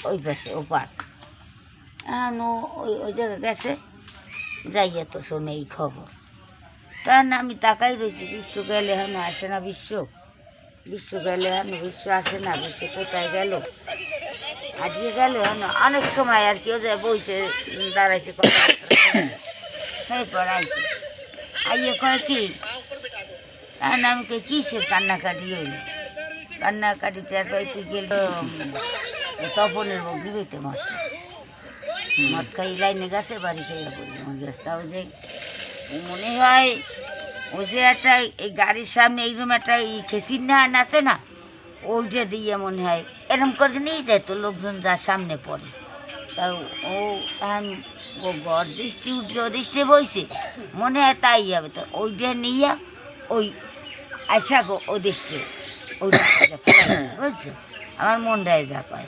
ওই পাশে ও পাট এখন ওই জায়গায় গেছে যাইয়া তো শোনে এই খবর। তখন আমি তাকাই রয়েছি, বিশ্ব গেলে এখন আসে না, বিশ্ব গেলে এখন বিশ্ব আসে না, বিশ্ব কোথায় গেল আজকে গেল এখন অনেক সময় আর কেউ যায় বইতে দাঁড়াইছে এরপর আইছে আইয়ে কয় কি এখন আমি কই কিসের কান্নাকাটি হইল, কান্নাকাটিতে কইতে গেল তপনের বউ দিবেতে মারছে, মদ খাই লাইনে গেছে বাড়ি খাইয়া বলি গেছটাও যে মনে হয় ওই যে একটা এই গাড়ির সামনে এইরকম একটা খেসির না আছে না, ওইটা দিয়ে মনে হয় এরকম করে নিয়ে যায় তো লোকজন যার সামনে পড়ে। তা ও এখন ও ঘর দৃষ্টি উঠলে দৃষ্টি বইছে মনে হয় তাই হবে, তো ওইটা নিয়ে ওই আশা গো ও দৃষ্টি ওই বুঝছো আমার মনটায় যা পায়।